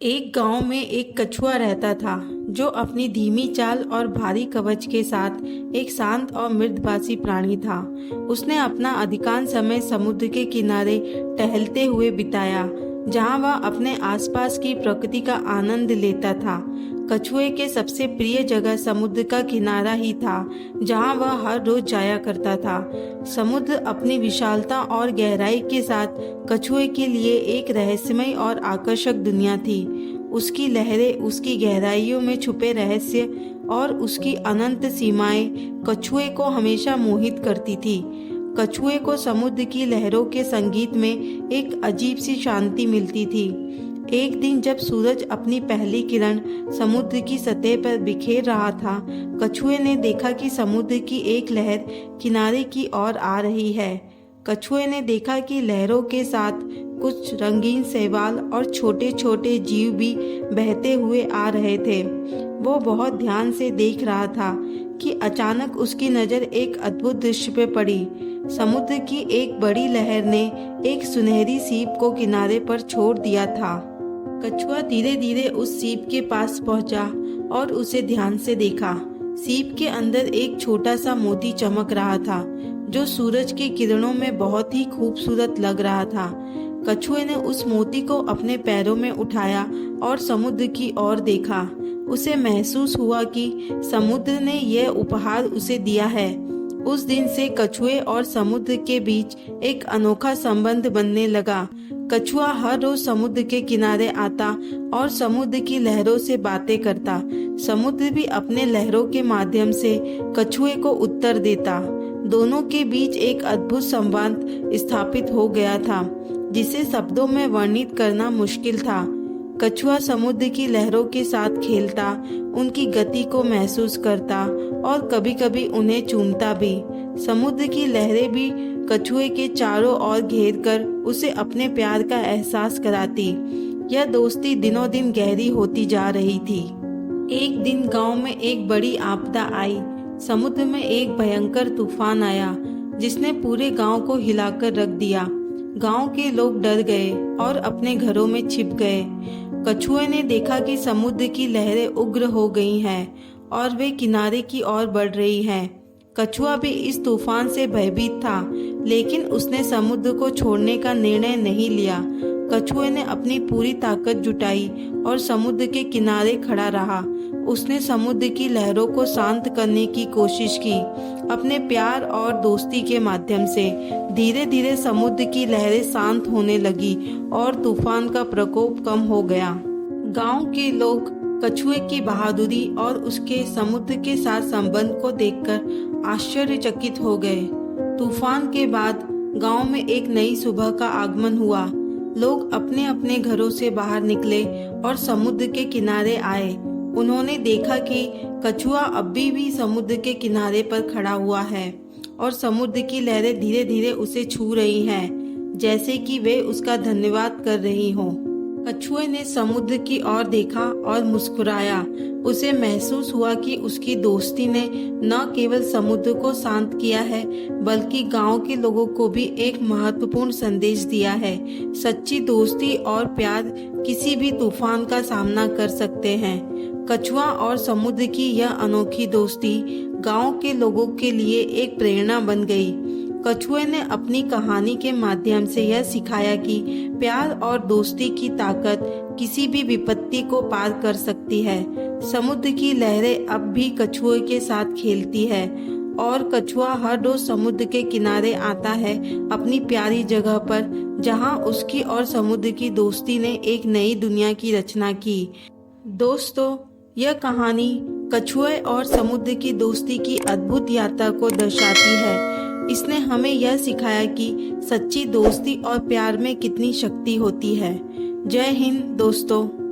एक गांव में एक कछुआ रहता था जो अपनी धीमी चाल और भारी कवच के साथ एक शांत और मृदभाषी प्राणी था। उसने अपना अधिकांश समय समुद्र के किनारे टहलते हुए बिताया, जहां वह अपने आसपास की प्रकृति का आनंद लेता था। कछुए के सबसे प्रिय जगह समुद्र का किनारा ही था, जहां वह हर रोज जाया करता था। समुद्र अपनी विशालता और गहराई के साथ कछुए के लिए एक रहस्यमय और आकर्षक दुनिया थी। उसकी लहरें, उसकी गहराइयों में छुपे रहस्य और उसकी अनंत सीमाएं कछुए को हमेशा मोहित करती थी। कछुए को समुद्र की लहरों के संगीत में एक अजीब सी शांति मिलती थी। एक दिन जब सूरज अपनी पहली किरण समुद्र की सतह पर बिखेर रहा था, कछुए ने देखा कि समुद्र की एक लहर किनारे की ओर आ रही है। कछुए ने देखा कि लहरों के साथ कुछ रंगीन शैवाल और छोटे छोटे जीव भी बहते हुए आ रहे थे। वो बहुत ध्यान से देख रहा था कि अचानक उसकी नज़र एक अद्भुत दृश्य पे पड़ी। समुद्र की एक बड़ी लहर ने एक सुनहरी सीप को किनारे पर छोड़ दिया था। कछुआ धीरे धीरे उस सीप के पास पहुंचा और उसे ध्यान से देखा। सीप के अंदर एक छोटा सा मोती चमक रहा था, जो सूरज की किरणों में बहुत ही खूबसूरत लग रहा था। कछुए ने उस मोती को अपने पैरों में उठाया और समुद्र की ओर देखा। उसे महसूस हुआ कि समुद्र ने यह उपहार उसे दिया है। उस दिन से कछुए और समुद्र के बीच एक अनोखा संबंध बनने लगा। कछुआ हर रोज समुद्र के किनारे आता और समुद्र की लहरों से बातें करता। समुद्र भी अपने लहरों के माध्यम से कछुए को उत्तर देता। दोनों के बीच एक अद्भुत संबंध स्थापित हो गया था, जिसे शब्दों में वर्णित करना मुश्किल था। कछुआ समुद्र की लहरों के साथ खेलता, उनकी गति को महसूस करता और कभी-कभी उन्हें चूमता भी। समुद्र की लहरें भी कछुए के चारों ओर घेरकर उसे अपने प्यार का एहसास कराती। यह दोस्ती दिनों दिन गहरी होती जा रही थी। एक दिन गांव में एक बड़ी आपदा आई। समुद्र में एक भयंकर तूफान आया, जिसने पूरे गांव को हिलाकर रख दिया। गांव के लोग डर गए और अपने घरों में छिप गए। कछुए ने देखा कि समुद्र की लहरें उग्र हो गई हैं और वे किनारे की ओर बढ़ रही हैं। कछुआ भी इस तूफान से भयभीत था, लेकिन उसने समुद्र को छोड़ने का निर्णय नहीं लिया। कछुए ने अपनी पूरी ताकत जुटाई और समुद्र के किनारे खड़ा रहा। उसने समुद्र की लहरों को शांत करने की कोशिश की। अपने प्यार और दोस्ती के माध्यम से धीरे धीरे समुद्र की लहरें शांत होने लगी और तूफान का प्रकोप कम हो गया। गांव के लोग कछुए की बहादुरी और उसके समुद्र के साथ संबंध को देखकर आश्चर्यचकित हो गए। तूफान के बाद गांव में एक नई सुबह का आगमन हुआ। लोग अपने अपने घरों से बाहर निकले और समुद्र के किनारे आए। उन्होंने देखा कि कछुआ अभी भी समुद्र के किनारे पर खड़ा हुआ है और समुद्र की लहरें धीरे धीरे उसे छू रही हैं, जैसे कि वे उसका धन्यवाद कर रही हों। कछुए ने समुद्र की ओर देखा और मुस्कुराया। उसे महसूस हुआ कि उसकी दोस्ती ने न केवल समुद्र को शांत किया है, बल्कि गांव के लोगों को भी एक महत्वपूर्ण संदेश दिया है। सच्ची दोस्ती और प्यार किसी भी तूफान का सामना कर सकते हैं। कछुआ और समुद्र की यह अनोखी दोस्ती गांव के लोगों के लिए एक प्रेरणा बन गई। कछुए ने अपनी कहानी के माध्यम से यह सिखाया कि प्यार और दोस्ती की ताकत किसी भी विपत्ति को पार कर सकती है। समुद्र की लहरें अब भी कछुए के साथ खेलती है और कछुआ हर रोज समुद्र के किनारे आता है, अपनी प्यारी जगह पर, जहां उसकी और समुद्र की दोस्ती ने एक नई दुनिया की रचना की। दोस्तों, यह कहानी कछुए और समुद्र की दोस्ती की अद्भुत यात्रा को दर्शाती है। इसने हमें यह सिखाया कि सच्ची दोस्ती और प्यार में कितनी शक्ति होती है। जय हिंद दोस्तों।